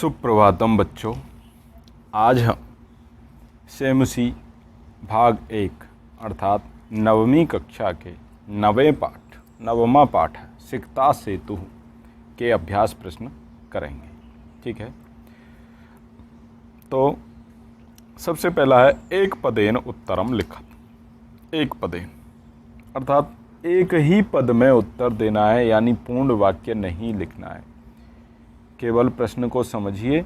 सुप्रभातम बच्चों। आज हम सेमसी भाग 1 अर्थात नवमी कक्षा के नवमा पाठ सिकता सेतु के अभ्यास प्रश्न करेंगे। ठीक है, तो सबसे पहला है एक पदेन उत्तरम लिखत। एक पदेन अर्थात एक ही पद में उत्तर देना है, यानी पूर्ण वाक्य नहीं लिखना है। केवल प्रश्न को समझिए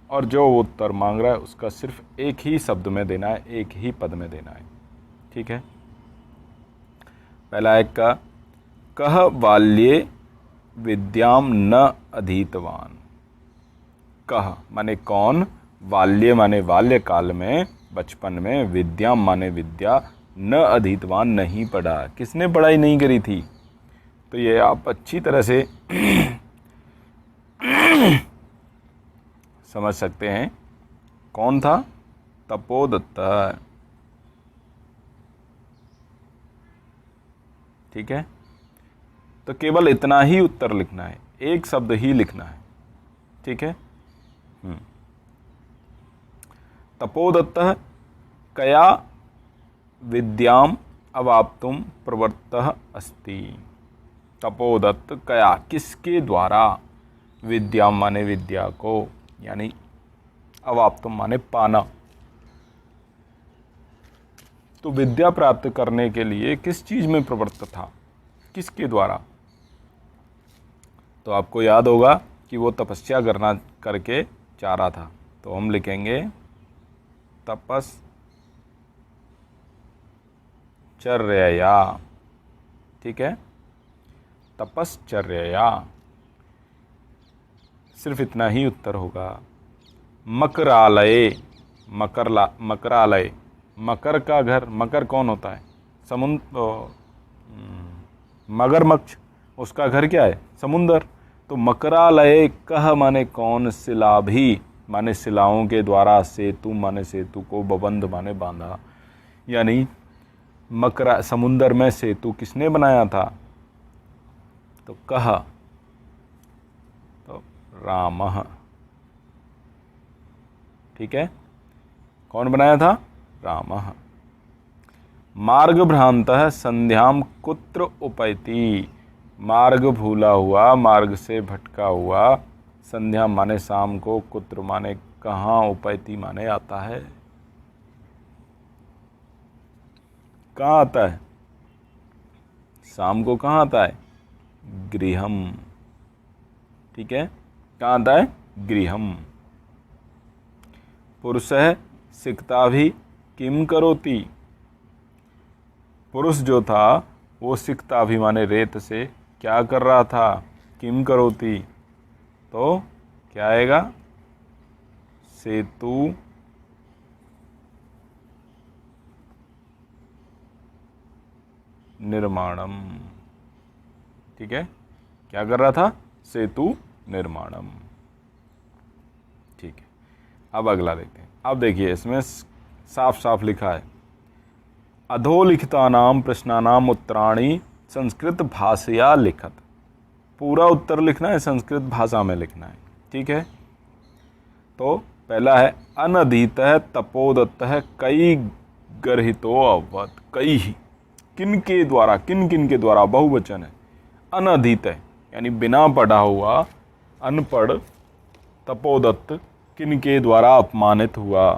और जो उत्तर मांग रहा है उसका सिर्फ एक ही शब्द में देना है, एक ही पद में देना है। ठीक है, पहला है कह बाल्ये विद्याम न अधीतवान। कह माने कौन, बाल्ये माने बाल्यकाल में, बचपन में, विद्याम माने विद्या, न अधीतवान नहीं पढ़ा, किसने पढ़ाई नहीं करी थी। तो ये आप अच्छी तरह से समझ सकते हैं। कौन था? तपोदत्ता। ठीक है, तो केवल इतना ही उत्तर लिखना है, एक शब्द ही लिखना है। ठीक है, तपोदत्तः कया विद्याम अवाप्तुम प्रवृत्तः अस्ति। तपोदत्त कया किसके द्वारा, विद्या माने विद्या को, यानी अवाप्तुम माने पाना। तो विद्या प्राप्त करने के लिए किस चीज में प्रवृत्त था, किसके द्वारा? तो आपको याद होगा कि वो तपस्या करके चाह रहा था। तो हम लिखेंगे तपश्चर्यया। ठीक है, तपश्चर्यया, सिर्फ इतना ही उत्तर होगा। मकरालय, मकरालय, मकर का घर, मकर कौन होता है? मगरमच्छ, उसका घर क्या है? समुंदर। तो मकरालय कह माने कौन, शिला भी माने शिलाओं के द्वारा, सेतु माने सेतु को, बबंध माने बांधा, यानी मकरा समुंदर में सेतु किसने बनाया था? तो कह, तो रामः। ठीक है, कौन बनाया था? रामः। मार्ग भ्रांतः संध्याम कुत्र उपैति। मार्ग भूला हुआ, मार्ग से भटका हुआ, संध्या माने शाम को, कुत्र माने कहाँ, उपैति माने आता है। कहाँ आता है? शाम को कहाँ आता है? गृहम। ठीक है, कहाँ आता है? गृहम। पुरुषः सिक्ताभि किम करोति। पुरुष जो था वो सिक्ताभि माने रेत से क्या कर रहा था? किम करोति, तो क्या आएगा? सेतु निर्माणम। ठीक है, क्या कर रहा था? सेतु निर्माणम। ठीक है, अब अगला देखते हैं। अब देखिए इसमें साफ साफ लिखा है अधोलिखितानाम प्रश्नानाम उत्तराणि संस्कृत भाषया लिखत। पूरा उत्तर लिखना है, संस्कृत भाषा में लिखना है। ठीक है, तो पहला है अनधीतः तपोदत्तः कई गर्हितो अवत। कई किन के द्वारा, किन किन के द्वारा, बहुवचन है। अनधीतः यानी बिना पढ़ा हुआ, अनपढ़, तपोदत्त किन के द्वारा अपमानित हुआ।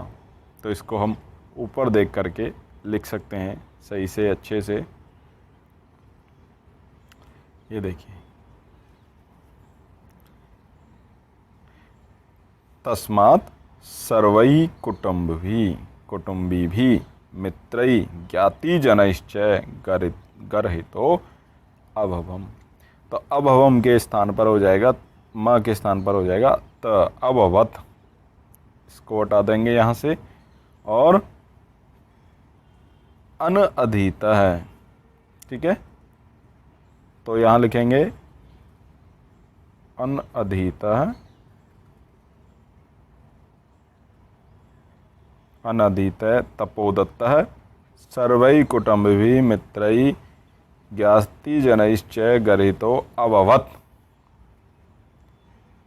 तो इसको हम ऊपर देख करके लिख सकते हैं सही से, अच्छे से। ये देखिए, तस्मात् सर्वै कुटुंबी भी मित्रैः ज्ञातिजनैश्च गर्हितो अभवम्। तो अभवम के स्थान पर हो जाएगा, म के स्थान पर हो जाएगा त अभवत। इसको हटा देंगे यहाँ से, और अनअधीतः है। ठीक है, तो यहाँ लिखेंगे अनअधीतः, अनधीतः तपोदत्तः सर्वै कुटुंबिभिः मित्रैः ज्ञातिजनैश्च गर्हितो अभवत्।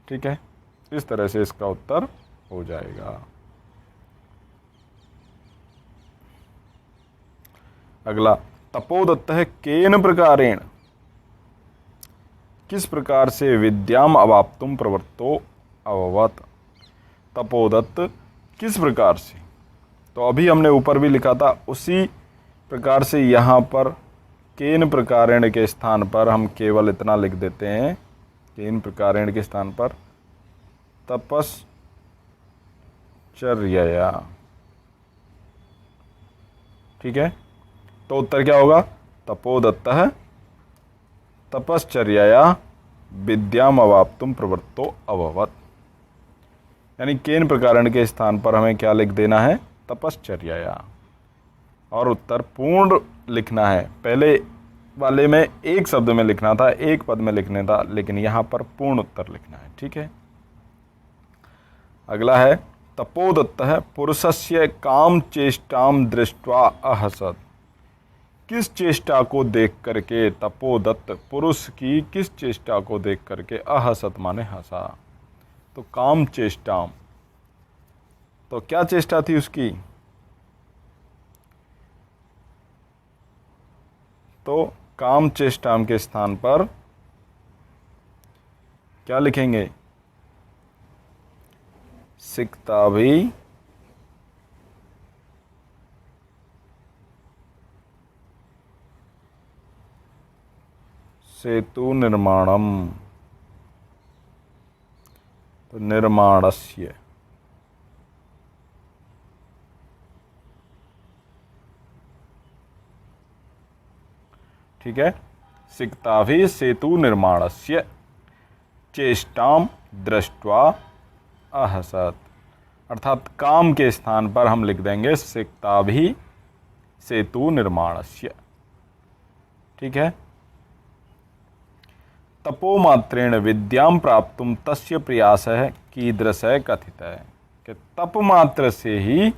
ठीक है, इस तरह से इसका उत्तर हो जाएगा। अगला, तपोदत्तः केन प्रकारेण, किस प्रकार से विद्याम अवाप्तुम प्रवृत्तो अभवत्। तपोदत्त किस प्रकार से, तो अभी हमने ऊपर भी लिखा था उसी प्रकार से यहाँ पर केन प्रकारेण के स्थान पर हम केवल इतना लिख देते हैं, केन प्रकारेण के स्थान पर तपश्चर्यया। ठीक है, तो उत्तर क्या होगा, तपोदत्तः तपश्चर्यया विद्याम अवाप्तुम प्रवृत्तो अभवत्। यानी केन प्रकारण के स्थान पर हमें क्या लिख देना है, तपश्चर्यया, और उत्तर पूर्ण लिखना है। पहले वाले में एक शब्द में लिखना था, एक पद में लिखने था, लेकिन यहाँ पर पूर्ण उत्तर लिखना है। ठीक है, अगला है, तपोदत्तः पुरुषस्य काम चेष्टाम दृष्ट्वा अहसत्। किस चेष्टा को देख करके तपोदत्त पुरुष की किस चेष्टा को देख करके अहसत माने हंसा। तो काम चेष्टाम, तो क्या चेष्टा थी उसकी, तो काम चेष्टाम के स्थान पर क्या लिखेंगे, सिकता भी सेतु निर्माणम, तो निर्माणस्य। ठीक है, सिकता भी सेतु निर्माणस्य चेष्टाम दृष्ट्वा अहसत, अर्थात काम के स्थान पर हम लिख देंगे सिकता भी सेतु निर्माणस्य। ठीक है, तपोमात्रेण विद्याम प्राप्तुम तस्य प्रयासः कीदृशः कथितः, कि तप मात्र से ही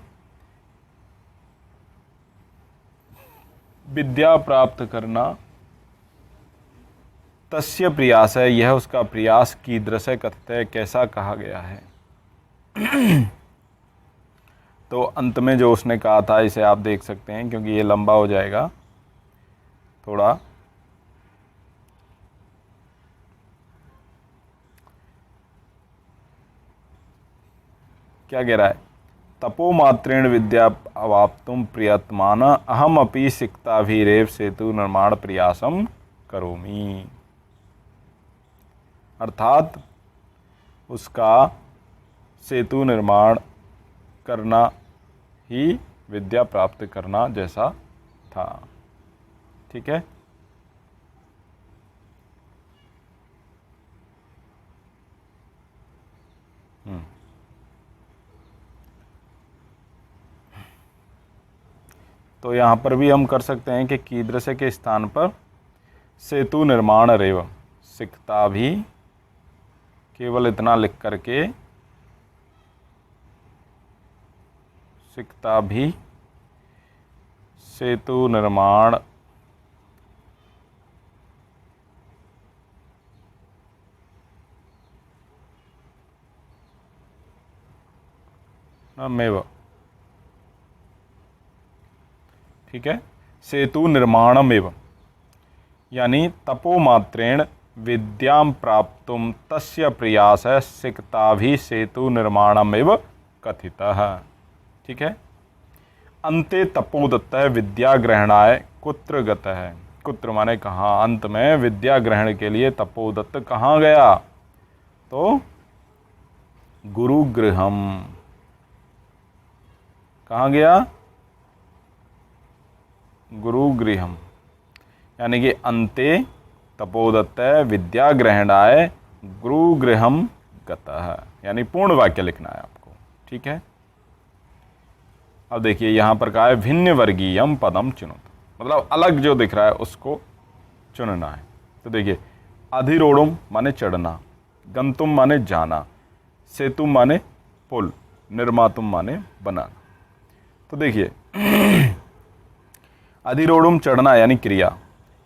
विद्या प्राप्त करना, तस्य प्रयास है, यह उसका प्रयास, कीदृशः कथितः, कैसा कहा गया है। तो अंत में जो उसने कहा था इसे आप देख सकते हैं, क्योंकि ये लंबा हो जाएगा थोड़ा। क्या कह रहा है, तपोमात्रेण विद्या अवाप्तुम प्रयत्मान अहम अपि सिक्ताभिरेव सेतु निर्माण प्रयासम करोमि। अर्थात उसका सेतु निर्माण करना ही विद्या प्राप्त करना जैसा था। ठीक है, तो यहाँ पर भी हम कर सकते हैं कि कीदृश के स्थान पर सेतु निर्माण रेव सिकता भी, केवल इतना लिख करके सिकता भी सेतु निर्माण मेव। ठीक है, सेतु निर्माणमेव, यानी तपोमात्रेण विद्यां प्राप्तुम तस्य प्रयासः सिकताभि सेतु निर्माणमेव कथितः। ठीक है, अन्ते तपोदत्तः विद्या ग्रहणाय कुत्र गतः, कुत्र माने कहाँ, अंत में विद्या ग्रहण के लिए तपोदत्त कहाँ गया, तो गुरुगृहम। कहाँ गया, गुरुगृहम, यानी कि अन्ते तपोदत्त विद्या ग्रहणाय गुरुगृहम गतः, यानी पूर्ण वाक्य लिखना है आपको। ठीक है, अब देखिए यहाँ पर कहा है भिन्न वर्गीयम पदम चुनो, मतलब अलग जो दिख रहा है उसको चुनना है। तो देखिए, अधिरोढ़ुम माने चढ़ना, गंतुम माने जाना, सेतु माने पुल, निर्मातुम माने बनाना। तो देखिए अधिरोढ़ुम चढ़ना यानी क्रिया,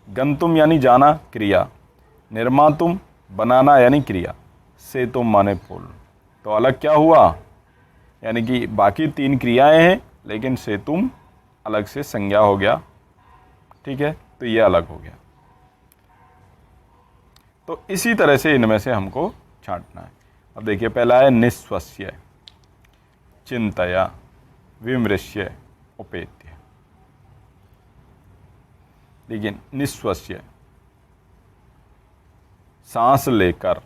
गंतुम यानी जाना क्रिया, निर्मातुम बनाना यानी क्रिया, सेतुम माने पुल। तो अलग क्या हुआ, यानी कि बाकी 3 क्रियाएं हैं लेकिन सेतुम अलग से संज्ञा हो गया, ठीक है, तो ये अलग हो गया। तो इसी तरह से इनमें से हमको छांटना है। अब देखिए पहला है निस्वस्य, चिंतया, विमृश्य, उपेत्य। देखिए निस्वस्य सांस लेकर,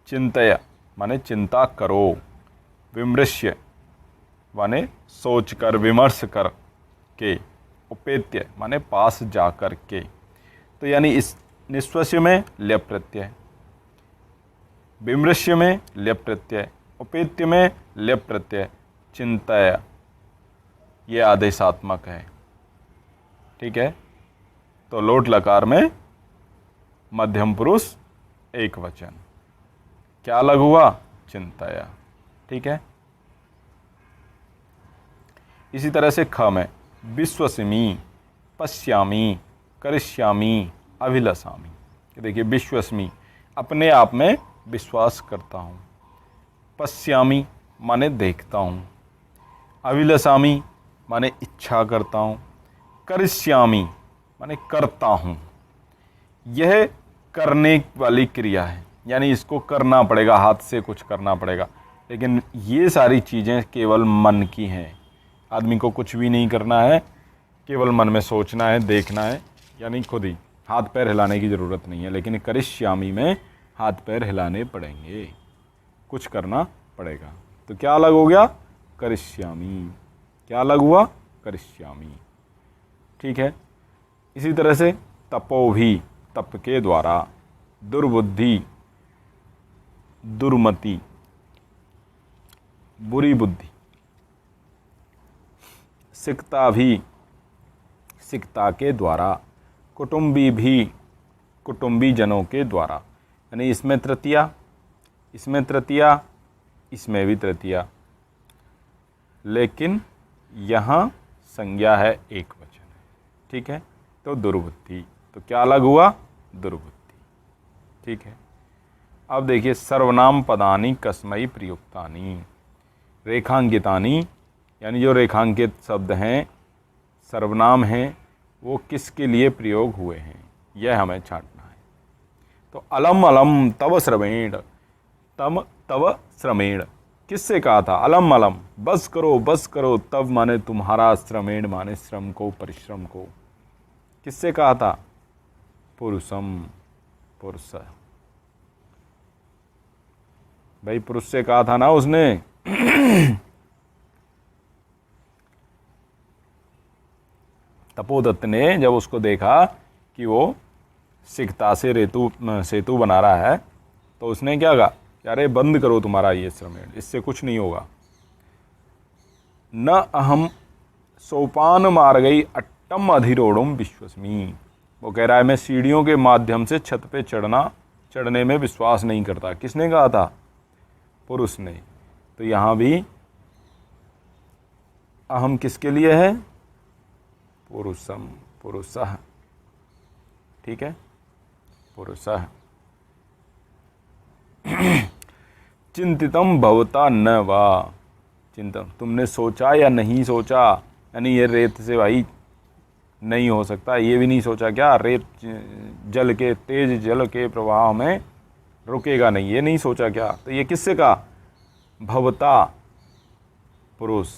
चिंतया माने चिंता करो, विमृश्य माने सोच कर, विमर्श कर के, उपेत्य माने पास जाकर के। तो यानी इस निस्वस्य में ल्यप प्रत्यय, विमृश्य में ल्यप प्रत्यय, उपेत्य में ल्यप प्रत्यय, चिंतया ये आदेशात्मक है, ठीक है। तो लोट लकार में मध्यम पुरुष एक वचन, क्या अलग हुआ, चिंतया, ठीक है। इसी तरह से ख में विश्वसमी, पश्यामी, करिष्यामी, अभिलषामी। देखिए विश्वसमी अपने आप में विश्वास करता हूँ, पश्यामी माने देखता हूँ, अभिलषामी माने इच्छा करता हूँ, करिष्यामी माने करता हूँ। यह करने वाली क्रिया है, यानी इसको करना पड़ेगा, हाथ से कुछ करना पड़ेगा। लेकिन ये सारी चीज़ें केवल मन की हैं, आदमी को कुछ भी नहीं करना है, केवल मन में सोचना है, देखना है, यानी खुद ही हाथ पैर हिलाने की ज़रूरत नहीं है। लेकिन करिष्यामी में हाथ पैर हिलाने पड़ेंगे, कुछ करना पड़ेगा। तो क्या अलग हो गया, करिष्यामी, क्या अलग हुआ, करिष्यामी, ठीक है। इसी तरह से तपो भी, तप के द्वारा, दुर्बुद्धि, दुर्मति, बुरी बुद्धि, सिकता भी, सिकता के द्वारा, कुटुंबी भी, कुटुंबी जनों के द्वारा। यानी इसमें तृतीया, इसमें तृतीया, इसमें भी तृतीया, लेकिन यहाँ संज्ञा है एक वचन है, ठीक है। तो दुर्बुद्धि, तो क्या अलग हुआ, दुर्बुद्धि, ठीक है। अब देखिए सर्वनाम पदानी कस्मई प्रयुक्तानी, रेखांकितानी, यानी जो रेखांकित शब्द हैं, सर्वनाम हैं, वो किसके लिए प्रयोग हुए हैं, यह हमें छांटना है। तो अलम अलम तव श्रमेण, तम तव श्रमेण, किससे कहा था, अलम अलम बस करो, तब माने तुम्हारा, श्रमेण माने श्रम को, परिश्रम को, किससे कहा था, पुरुषम, पुरुष, भाई पुरुष से कहा था ना उसने। तपोदत्त ने जब उसको देखा कि वो सिकता से सेतु बना रहा है, तो उसने क्या कहा, अरे बंद करो तुम्हारा ये श्रमेण, इससे कुछ नहीं होगा। न अहम सोपान मार्गई अट्टम अधिरोढ़म विश्वस्मी, वो कह रहा है मैं सीढ़ियों के माध्यम से छत पे चढ़ने में विश्वास नहीं करता। किसने कहा था, पुरुष ने। तो यहाँ भी अहम किसके लिए है, पुरुषम, पुरुषः, ठीक है, पुरुषः। चिंतितम भवता न वा, चिंतन तुमने सोचा या नहीं सोचा, यानी ये रेत से भाई नहीं हो सकता, ये भी नहीं सोचा क्या, रेत जल के, तेज जल के प्रवाह में रुकेगा नहीं, ये नहीं सोचा क्या। तो ये किससे कहा, भवता, पुरुष,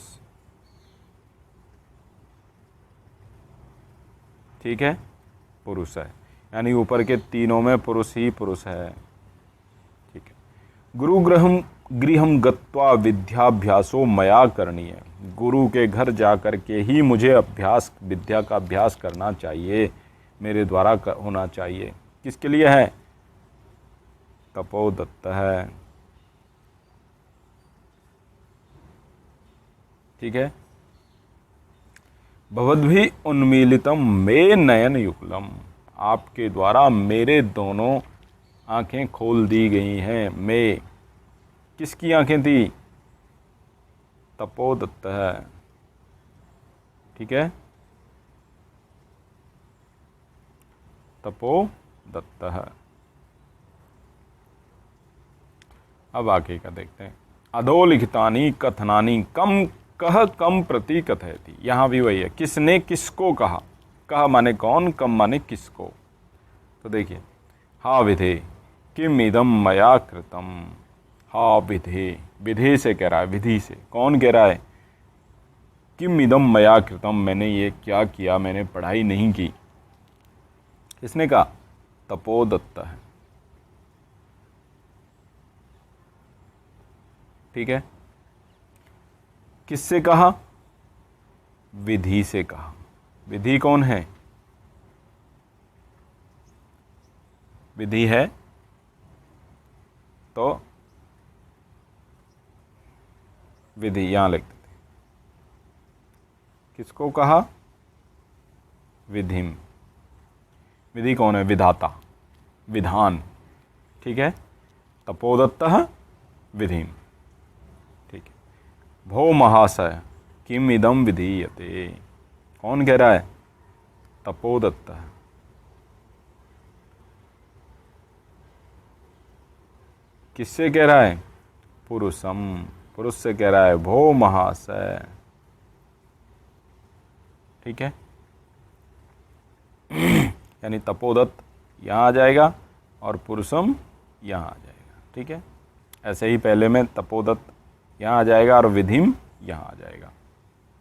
ठीक है, पुरुष है, यानी ऊपर के तीनों में पुरुष ही पुरुष है, ठीक है। गृहम गत्वा विद्याभ्यासो मया करणीय, गुरु के घर जाकर के ही मुझे अभ्यास, विद्या का अभ्यास करना चाहिए, मेरे द्वारा होना चाहिए। किसके लिए है, तपोदत्त है, ठीक है। भवद्भि उन्मीलितम मे नयन युगलम, आपके द्वारा मेरे दोनों आंखें खोल दी गई हैं। मैं, किसकी आंखें थी, तपोदत्त है, ठीक है, तपोदत्त है। अब आगे का देखते हैं। अधोलिखितानि कथनानि कम कह कम प्रति कथयति। यहाँ भी वही है, किसने किसको कहा। कहा माने कौन, कम माने किसको। तो देखिए, हा विधे किम इदम मया कृतम। हा विधे, विधे से कह रहा है, विधि से। कौन कह रहा है, किम इदम मया कृतम, मैंने ये क्या किया, मैंने पढ़ाई नहीं की। किसने कहा, तपोदत्त है। ठीक है, किससे कहा, विधि से कहा। विधि कौन है, विधि है तो विधि यहां लिख देते। किसको कहा, विधिम। विधि कौन है, विधाता, विधान। ठीक है, तपोदत्तः विधिम। ठीक है, भो महाशय किम इदम विधीयते। कौन कह रहा है, तपोदत्तः। किससे कह रहा है, पुरुषम, पुरुष से कह रहा है, भो महाशय। ठीक है, यानी तपोदत्त यहाँ आ जाएगा और पुरुषम यहाँ आ जाएगा। ठीक है, ऐसे ही पहले में तपोदत्त यहाँ आ जाएगा और विधिम यहाँ आ जाएगा।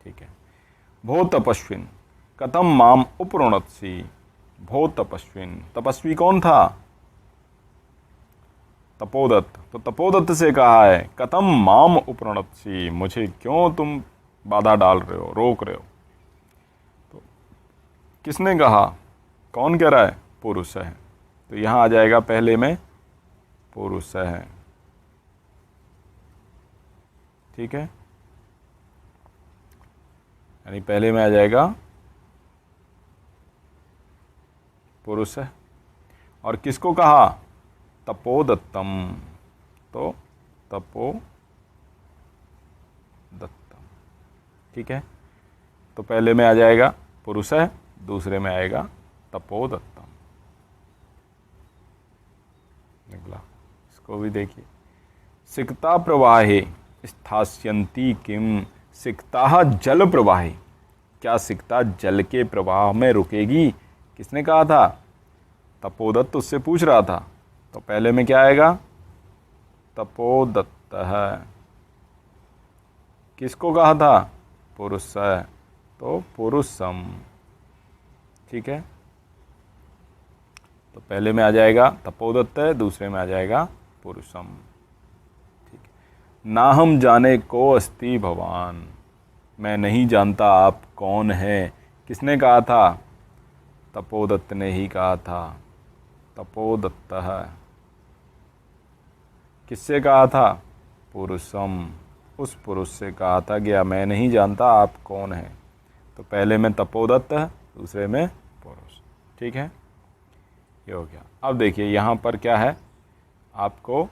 ठीक है, भो तपस्विन कथम माम उपरुणत्सि। भो तपस्विन, तपस्वी कौन था, तपोदत्त। तो तपोदत्त से कहा है, कथम माम उपरुणत्सि, मुझे क्यों तुम बाधा डाल रहे हो, रोक रहे हो। तो किसने कहा, कौन कह रहा है, पुरुष है। तो यहां आ जाएगा पहले में पुरुष है। ठीक है, यानी पहले में आ जाएगा पुरुष है। और किसको कहा, तपोदत्तम। तो तपोदत्तम। ठीक है, तो पहले में आ जाएगा पुरुष है, दूसरे में आएगा तपोदत्तम। निकला। इसको भी देखिए, सिक्ता प्रवाहे स्थास्यन्ति किम। सिक्ता जल प्रवाहे, क्या सिक्ता जल के प्रवाह में रुकेगी। किसने कहा था, तपोदत्त उससे पूछ रहा था। तो पहले में क्या आएगा, तपोदत्त है। किसको कहा था, पुरुष है, तो पुरुषम। ठीक है, तो पहले में आ जाएगा तपोदत्त है, दूसरे में आ जाएगा पुरुषम। ठीक है, ना हम जाने को अस्ति भवान, मैं नहीं जानता आप कौन है। किसने कहा था, तपोदत्त ने ही कहा था। तपोदत्त है, किससे कहा था, पुरुषम, उस पुरुष से कहा था गया, मैं नहीं जानता आप कौन हैं। तो पहले में तपोदत्त है, दूसरे में पुरुष। ठीक है, ये हो गया। अब देखिए यहाँ पर क्या है, आपको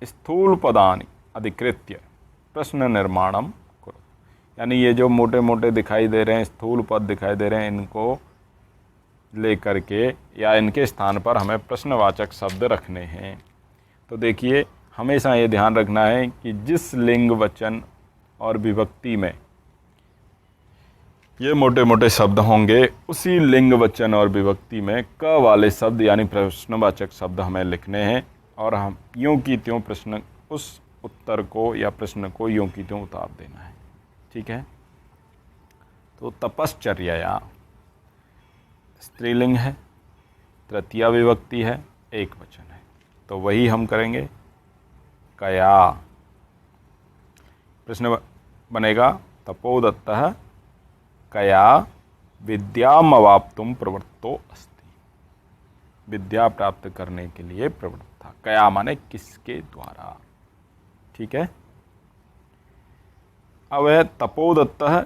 स्थूल पदानि अधिकृत्य प्रश्न निर्माणम करो। यानी ये जो मोटे मोटे दिखाई दे रहे हैं, स्थूल पद दिखाई दे रहे हैं, इनको लेकर के या इनके स्थान पर हमें प्रश्नवाचक शब्द रखने हैं। तो देखिए, हमेशा ये ध्यान रखना है कि जिस लिंग वचन और विभक्ति में ये मोटे मोटे शब्द होंगे, उसी लिंग वचन और विभक्ति में क वाले शब्द यानी प्रश्नवाचक शब्द हमें लिखने हैं। और हम यूँ की त्यों प्रश्न, उस उत्तर को या प्रश्न को यूँ की त्यों उतार देना है। ठीक है, तो तपश्चर्या स्त्रीलिंग है, तृतीया विभक्ति है, एक वचन है, तो वही हम करेंगे। कया, प्रश्न बनेगा तपोदत्तः कया विद्यामवाप्तुम प्रवृत्तो अस्ति। विद्या प्राप्त करने के लिए प्रवृत्त था। कया माने किसके द्वारा। ठीक है, अब है तपोदत्तः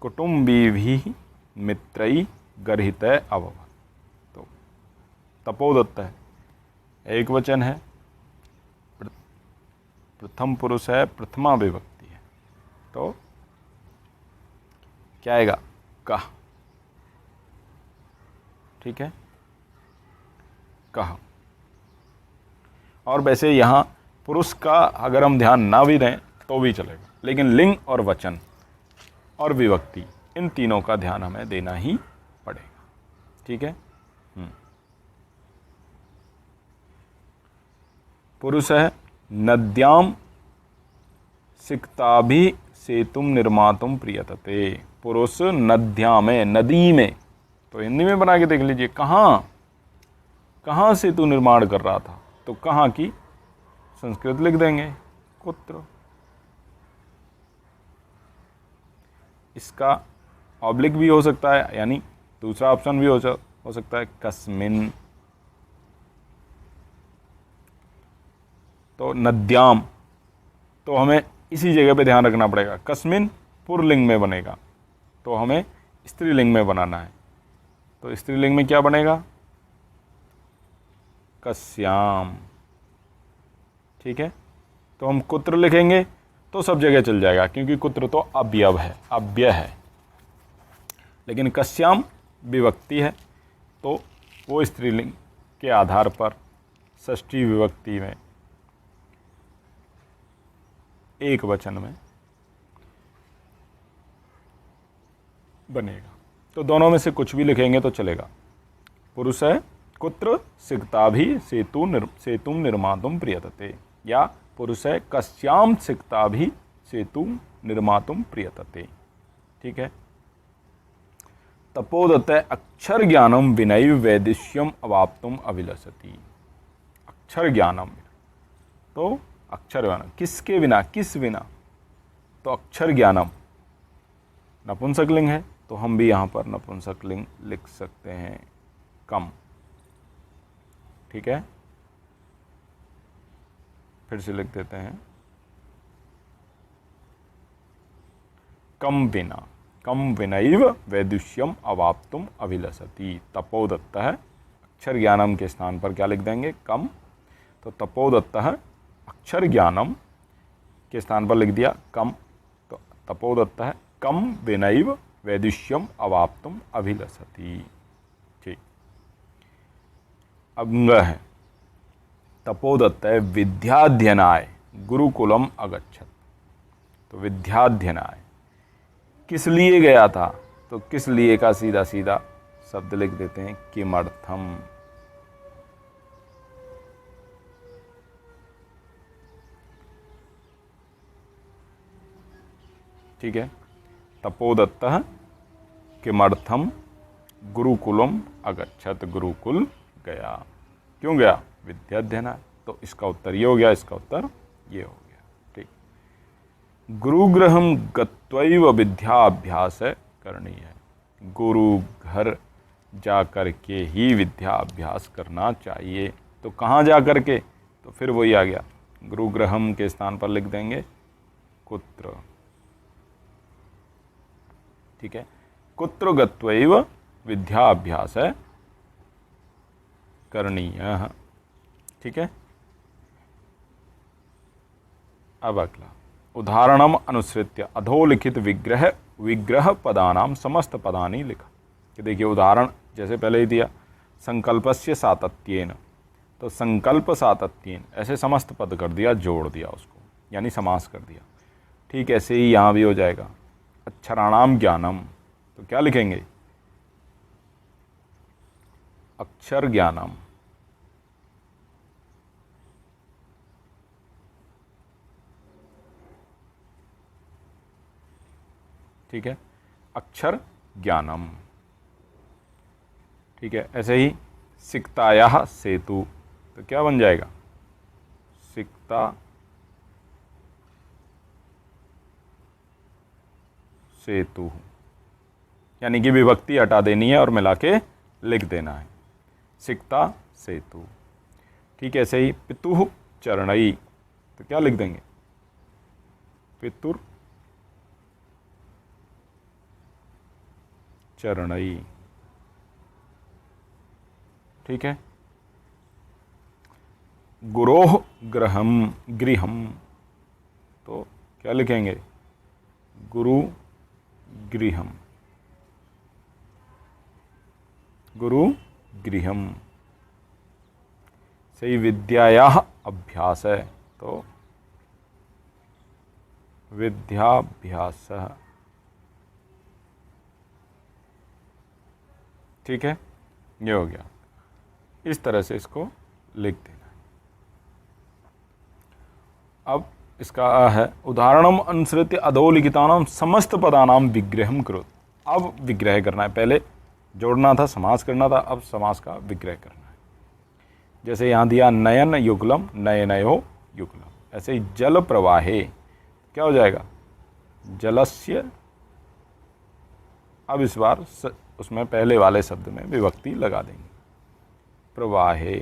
कुटुम्बीभिः मित्रैः गर्हितः अभवत्। तो तपोदत्त है, एक वचन है, प्रथम पुरुष है, प्रथमा विभक्ति है, तो क्या आएगा, कह। ठीक है, कह। और वैसे यहाँ पुरुष का अगर हम ध्यान ना भी दें तो भी चलेगा, लेकिन लिंग और वचन और विभक्ति इन तीनों का ध्यान हमें देना ही पड़ेगा। ठीक है। पुरुष है नद्याम सिक्ताभि सेतुम निर्मातुम प्रियतते। पुरुष नद्या में, नदी में, तो हिंदी में बना के देख लीजिए, कहाँ सेतु निर्माण कर रहा था, तो कहाँ की संस्कृत लिख देंगे कुत्र। इसका ऑब्लिक भी हो सकता है, यानी दूसरा ऑप्शन भी हो सकता है कस्मिन। तो नद्याम, तो हमें इसी जगह पे ध्यान रखना पड़ेगा। कस्मिन पुरलिंग में बनेगा, तो हमें स्त्रीलिंग में बनाना है। तो स्त्रीलिंग में क्या बनेगा? कस्याम। ठीक है। तो हम कुत्र लिखेंगे तो सब जगह चल जाएगा, क्योंकि कुत्र तो अव्यय है। लेकिन कस्याम विभक्ति है, तो वो स्त्रीलिंग के आधार पर षष्ठी विभक्ति में एक वचन में बनेगा। तो दोनों में से कुछ भी लिखेंगे तो चलेगा। पुरुष है कुत्र सिक्ताभि सेतुम निर्मातुम प्रियतते, या पुरुष है कस्याम सिक्ताभि सेतुम निर्मातुम प्रियतते। ठीक है। तपोदत्त अक्षर ज्ञानम विनैव वैदिष्यम अवाप्तुम अभिलषति। अक्षर ज्ञानम, तो अक्षर ज्ञानम किसके बिना, किस बिना? तो अक्षर ज्ञानम नपुंसकलिंग है, तो हम भी यहाँ पर नपुंसकलिंग लिख सकते हैं, कम। ठीक है। फिर से लिख देते हैं, कम विनैव वैदुष्यम अवाप्तुम अभिलषति। तपोदत्त है, अक्षर ज्ञानम के स्थान पर क्या लिख देंगे? कम। तो तपोदत्त है अक्षर ज्ञानम के स्थान पर लिख दिया कम, तो तपोदत्त है कम विनैव वैदुष्यम अवाप्तुम अभिलषति। ठीक। अंग है तपोदत्त है विद्याध्ययनाय गुरुकुलम अगच्छत। तो विद्याध्ययनाय किस लिए गया था? तो किस लिए का सीधा सीधा शब्द लिख देते हैं किमर्थम। ठीक है। तपोदत्त किमर्थम गुरुकुलम अगच्छत। गुरुकुल गया, क्यों गया? विद्याध्ययन। तो इसका उत्तर ये हो गया, इसका उत्तर ये हो गया। ठीक। गुरुगृहम गत्वैव विद्याभ्यास करनी है। गुरु घर जा कर के ही विद्याभ्यास करना चाहिए। तो कहाँ जा कर के? तो फिर वही आ गया, गुरुगृहम के स्थान पर लिख देंगे कुत्र। ठीक है। कुत्र गत्वैव विद्याभ्यास करणीय। ठीक है। अब अगला उदाहरणम अनुसृत्य अधोलिखित विग्रह पदानाम समस्त पदानी लिखा। कि देखिए उदाहरण जैसे पहले ही दिया, संकल्पस्य सातत्येन, तो संकल्प सातत्येन ऐसे समस्त पद कर दिया, जोड़ दिया उसको, यानी समास कर दिया। ठीक ऐसे ही यहाँ भी हो जाएगा। अक्षराणाम ज्ञानम, तो क्या लिखेंगे? अक्षर ज्ञानम। ठीक है। अक्षर ज्ञानम। ठीक है। ऐसे ही सिक्तायाः सेतु, तो क्या बन जाएगा? सिक्ता सेतु, यानी कि विभक्ति हटा देनी है और मिला के लिख देना है, सिक्ता सेतु। ठीक है। ऐसे ही पितुः चरणई, तो क्या लिख देंगे? पितुर चरणई। ठीक है। गुरोह गृहम, तो क्या लिखेंगे? गुरु गृहम। गुरु गृहम। सही। विद्यायाः अभ्यास है, तो विद्याभ्यास। ठीक है, ये हो गया। इस तरह से इसको लिख देना। अब इसका है उदाहरणम अनुसृत्य अधोलिखितानाम समस्त पदानाम विग्रहम करो। अब विग्रह करना है, पहले जोड़ना था, समास करना था, अब समास का विग्रह करना है। जैसे यहाँ दिया नयन युगलम, नयनयो युगलम, ऐसे ही जल प्रवाहे क्या हो जाएगा, जलस्य। अब इस बार उसमें पहले वाले शब्द में विभक्ति लगा देंगे, प्रवाहे।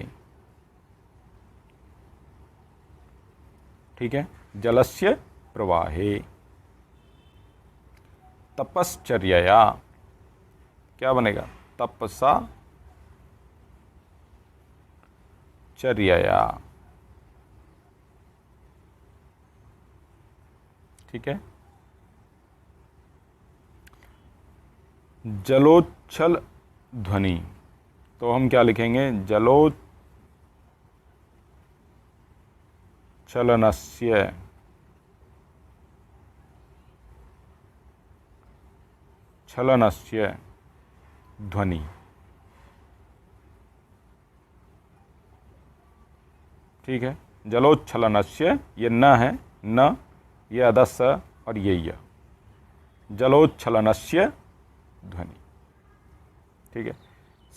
ठीक है, जलस्य प्रवाहे। तपश्चर्या क्या बनेगा, तपसा चर्या। ठीक है, जलोच्छल ध्वनि, तो हम क्या लिखेंगे, जलोच्छलनस्य छलनस्य ध्वनि। ठीक है, जलोच्छलनस्य, ये न है, न, ये अदस और ये य, जलोच्छलनस्य ध्वनि। ठीक है,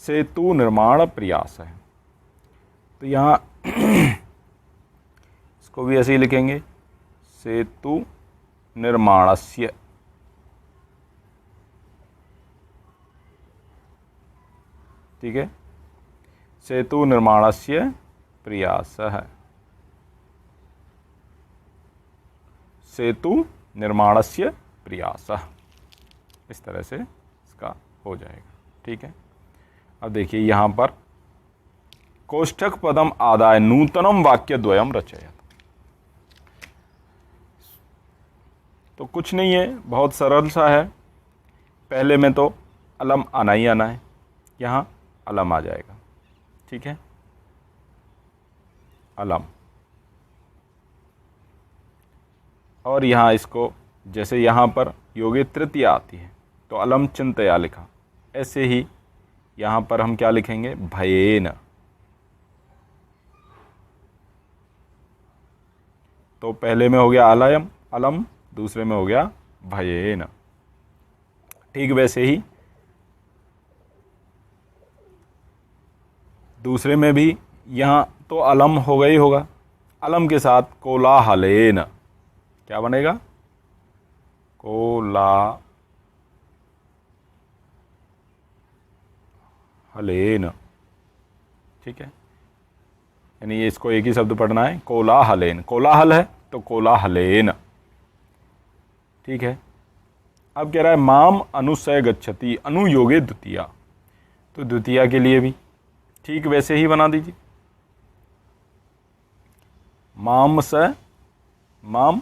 सेतु निर्माण प्रयास है, तो यहाँ इसको भी ऐसे ही लिखेंगे, सेतु निर्माणस्य। ठीक है, सेतु निर्माणस्य प्रयासः, सेतु निर्माणस्य प्रयासः, इस तरह से इसका हो जाएगा। ठीक है, अब देखिए यहाँ पर कोष्ठक पदम आदाय नूतनम वाक्य द्वयम रचयत। तो कुछ नहीं है, बहुत सरल सा है। पहले में तो अलम आना ही आना है, यहाँ अलम आ जाएगा। ठीक है, अलम, और यहाँ इसको जैसे यहाँ पर योगे तृतीया आती है तो अलम चिंतया लिखा, ऐसे ही यहाँ पर हम क्या लिखेंगे, भयेन। तो पहले में हो गया अलयम अलम, दूसरे में हो गया भयेन। ठीक वैसे ही दूसरे में भी यहाँ तो अलम होगा ही होगा, अलम के साथ कोलाहलेन, क्या बनेगा, कोलाहलेन। ठीक है, यानी ये इसको एक ही शब्द पढ़ना है, कोलाहलेन। कोलाहल है तो कोलाहलेन। ठीक है, अब कह रहा है माम अनुसय गच्छति अनुयोगे द्वितीया, तो द्वितीया के लिए भी ठीक वैसे ही बना दीजिए, माम से माम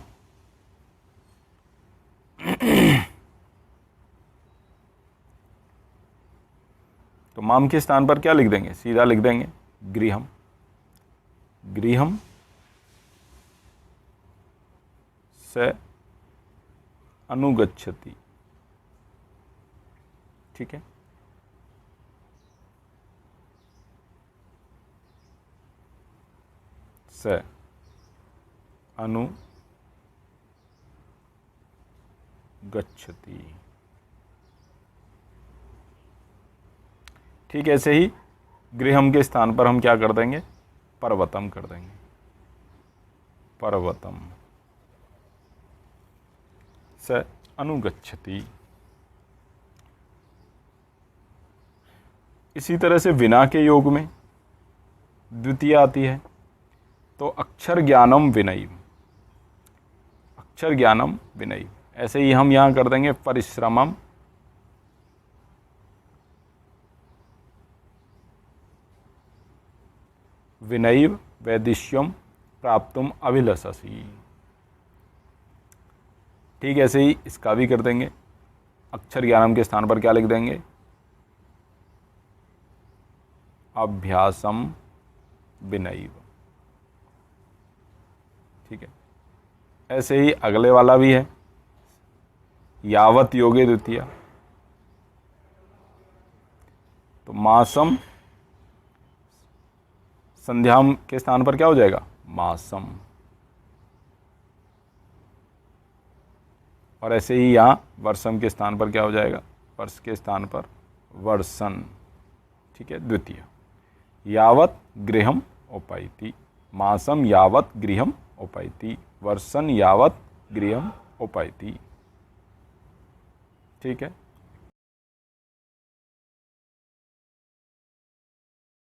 तो माम के स्थान पर क्या लिख देंगे, सीधा लिख देंगे गृहम, गृहम से अनुगच्छति। ठीक है, से अनुगच्छति। ठीक, ऐसे ही गृहम के स्थान पर हम क्या कर देंगे, पर्वतम कर देंगे, पर्वतम से अनुगच्छति। इसी तरह से विना के योग में द्वितीय आती है तो अक्षर ज्ञानम विनयी, अक्षर ज्ञानम विनयी। ऐसे ही हम यहाँ कर देंगे परिश्रमम विनयी वैदिष्यम प्राप्तुम अभिलषसि। ठीक, ऐसे ही इसका भी कर देंगे, अक्षर ज्ञानम के स्थान पर क्या लिख देंगे, अभ्यासम विनयी। ठीक है। ऐसे ही अगले वाला भी है, यावत योगे द्वितीया। तो मासम, संध्याम के स्थान पर क्या हो जाएगा? मासम। और ऐसे ही यहाँ वर्षम के स्थान पर क्या हो जाएगा? वर्ष के स्थान पर वर्षन। ठीक है, द्वितीय। यावत गृहम उपैति, मासम यावत गृहम उपैति, वर्षन यावत गृहम उपैति। ठीक है।